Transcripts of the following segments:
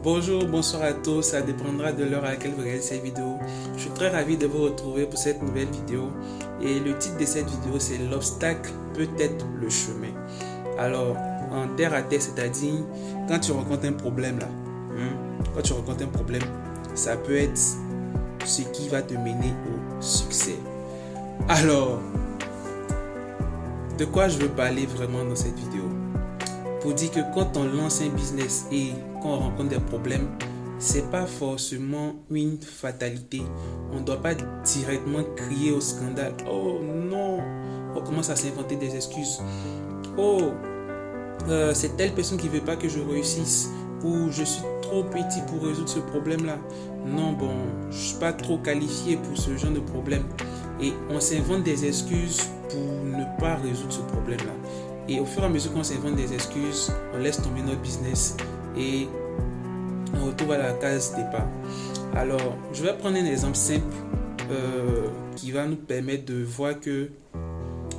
Bonjour, bonsoir à tous, ça dépendra de l'heure à laquelle vous regardez cette vidéo. Je suis très ravi de vous retrouver pour cette nouvelle vidéo. Et le titre de cette vidéo, c'est l'obstacle peut être le chemin. Alors, en terre à terre, c'est-à-dire quand tu rencontres un problème là, quand tu rencontres un problème, ça peut être ce qui va te mener au succès. Alors, de quoi je veux parler vraiment dans cette vidéo? Pour dire que quand on lance un business et qu'on rencontre des problèmes, c'est pas forcément une fatalité. On ne doit pas directement crier au scandale. Oh non, on commence à s'inventer des excuses. Oh, c'est telle personne qui veut pas que je réussisse, ou je suis trop petit pour résoudre ce problème-là. Non, bon, je suis pas trop qualifié pour ce genre de problème. Et on s'invente des excuses pour ne pas résoudre ce problème-là. Et au fur et à mesure qu'on s'invente des excuses, on laisse tomber notre business et on retrouve à la case départ. Alors, je vais prendre un exemple simple qui va nous permettre de voir que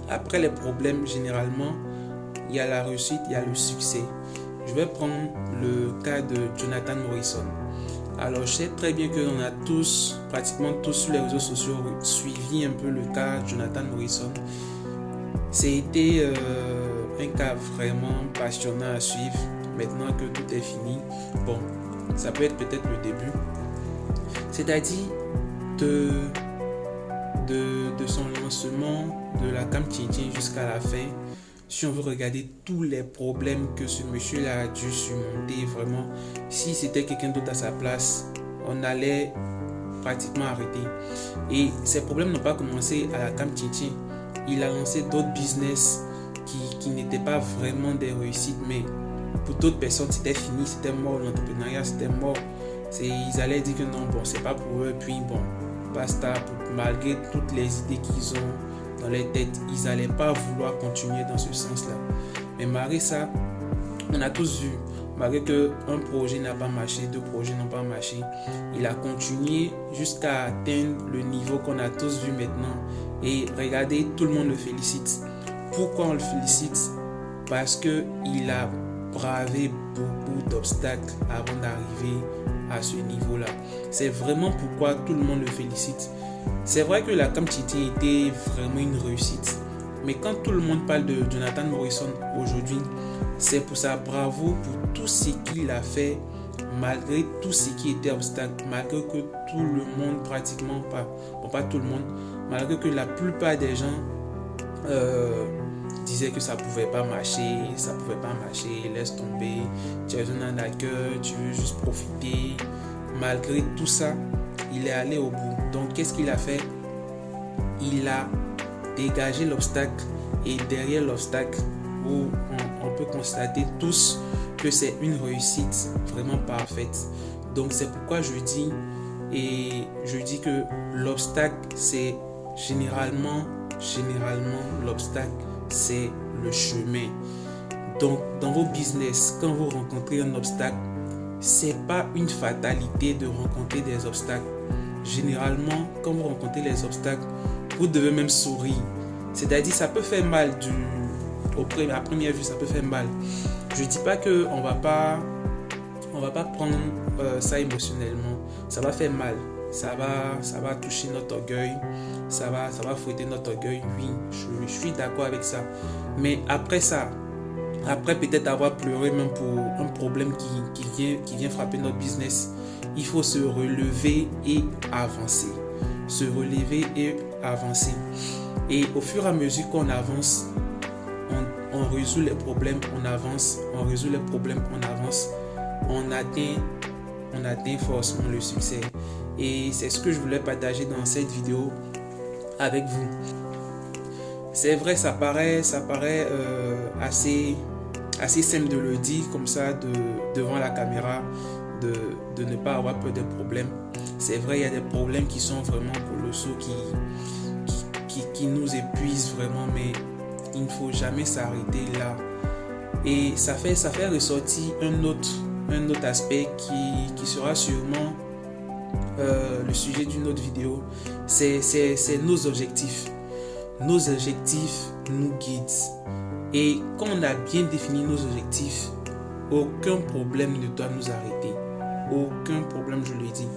après les problèmes, généralement, il y a la réussite, il y a le succès. Je vais prendre le cas de Jonathan Morrison. Alors, je sais très bien qu'on a tous, pratiquement tous sur les réseaux sociaux, suivi un peu le cas de Jonathan Morrison. C'était un cas vraiment passionnant à suivre. Maintenant que tout est fini, bon, ça peut être peut-être le début. C'est-à-dire de son lancement de la Camp Tchin jusqu'à la fin. Si on veut regarder tous les problèmes que ce monsieur-là a dû surmonter, vraiment, si c'était quelqu'un d'autre à sa place, on allait pratiquement arrêter. Et ces problèmes n'ont pas commencé à la Camp Tchin. Il a lancé d'autres business qui n'étaient pas vraiment des réussites, mais pour d'autres personnes, c'était fini, c'était mort, l'entrepreneuriat, c'était mort. Ils allaient dire que non, bon, c'est pas pour eux, puis bon, basta, malgré toutes les idées qu'ils ont dans leur tête, ils n'allaient pas vouloir continuer dans ce sens-là. Mais malgré ça, on a tous vu, malgré qu'un projet n'a pas marché, deux projets n'ont pas marché, il a continué jusqu'à atteindre le niveau qu'on a tous vu maintenant. Et regardez, tout le monde le félicite. Pourquoi on le félicite? Parce qu'il a bravé beaucoup d'obstacles avant d'arriver à ce niveau-là. C'est vraiment pourquoi tout le monde le félicite. C'est vrai que la Camp Tchin était vraiment une réussite. Mais quand tout le monde parle de Jonathan Morrison aujourd'hui, c'est pour sa bravoure, pour tout ce qu'il a fait, malgré tout ce qui était obstacle, malgré que tout le monde pratiquement pas tout le monde, malgré que la plupart des gens disaient que ça pouvait pas marcher, laisse tomber, tu es un arnaqueur, tu veux juste profiter. Malgré tout ça, il est allé au bout. Donc qu'est-ce qu'il a fait? Il a dégagé l'obstacle, et derrière l'obstacle, où on peut constater tous que c'est une réussite vraiment parfaite. Donc c'est pourquoi je dis que l'obstacle, c'est généralement l'obstacle, c'est le chemin. Donc dans vos business, quand vous rencontrez un obstacle, c'est pas une fatalité de rencontrer des obstacles. Généralement, quand vous rencontrez les obstacles, vous devez même sourire. C'est-à-dire, ça peut faire mal à première vue, ça peut faire mal. Je dis pas que on va pas prendre ça émotionnellement. Ça va faire mal. Ça va toucher notre orgueil. Ça va fouetter notre orgueil. Oui, je suis d'accord avec ça. Mais après ça, après peut-être avoir pleuré même pour un problème qui vient frapper notre business, il faut se relever et avancer. Se relever et avancer. Et au fur et à mesure qu'on avance, on résout les problèmes, on avance, on résout les problèmes, on avance, on atteint forcément le succès. Et c'est ce que je voulais partager dans cette vidéo avec vous. C'est vrai, ça paraît assez simple de le dire comme ça devant la caméra, de ne pas avoir peur des problèmes. C'est vrai, il y a des problèmes qui sont vraiment colossaux, qui nous épuisent vraiment, mais il ne faut jamais s'arrêter là. Et ça fait ressortir un autre aspect qui sera sûrement le sujet d'une autre vidéo. C'est nos objectifs. Nos objectifs nous guident. Et quand on a bien défini nos objectifs, aucun problème ne doit nous arrêter. aucun problème, je le dis.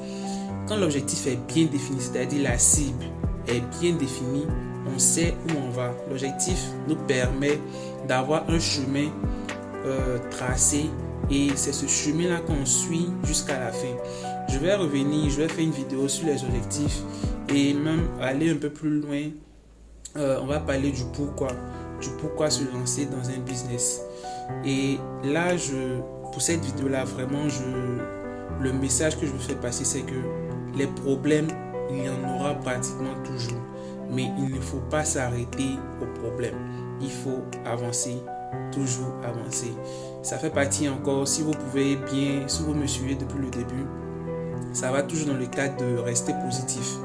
Quand l'objectif est bien défini, c'est-à-dire la cible est bien définie, on sait où on va. L'objectif nous permet d'avoir un chemin tracé et c'est ce chemin-là qu'on suit jusqu'à la fin. Je vais revenir, je vais faire une vidéo sur les objectifs et même aller un peu plus loin. On va parler du pourquoi se lancer dans un business. Et là, pour cette vidéo-là, vraiment, le message que je veux faire passer, c'est que les problèmes, il y en aura pratiquement toujours. Mais il ne faut pas s'arrêter aux problèmes. Il faut avancer, toujours avancer. Ça fait partie encore, si vous me suivez depuis le début, ça va toujours dans le cadre de rester positif.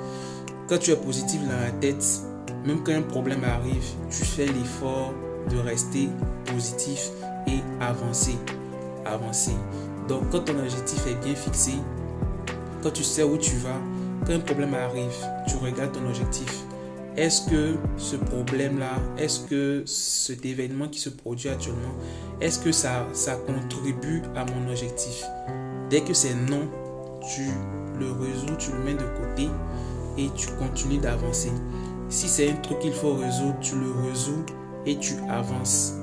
Quand tu es positif dans la tête, même quand un problème arrive, tu fais l'effort de rester positif et avancer. Donc quand ton objectif est bien fixé, quand tu sais où tu vas, quand un problème arrive, tu regardes ton objectif. Est-ce que ce problème-là, est-ce que cet événement qui se produit actuellement, est-ce que ça contribue à mon objectif? Dès que c'est non, tu le résous, tu le mets de côté et tu continues d'avancer. Si c'est un truc qu'il faut résoudre, tu le résous et tu avances.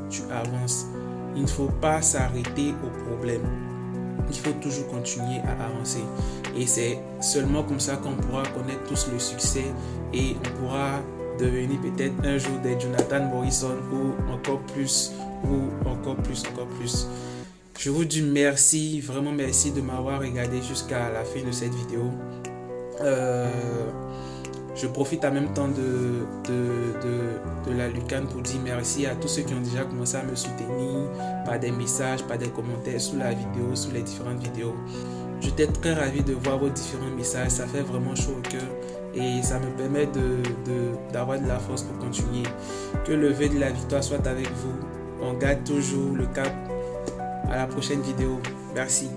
Il ne faut pas s'arrêter au problème. Il faut toujours continuer à avancer. Et c'est seulement comme ça qu'on pourra connaître tous le succès et on pourra devenir peut-être un jour des Jonathan Morrison ou encore plus. Je vous dis merci, vraiment merci de m'avoir regardé jusqu'à la fin de cette vidéo. Je profite en même temps de la Lucane pour dire merci à tous ceux qui ont déjà commencé à me soutenir par des messages, par des commentaires sous la vidéo, sous les différentes vidéos. J'étais très ravi de voir vos différents messages, ça fait vraiment chaud au cœur et ça me permet d'avoir de la force pour continuer. Que le vœu de la victoire soit avec vous. On garde toujours le cap. À la prochaine vidéo. Merci.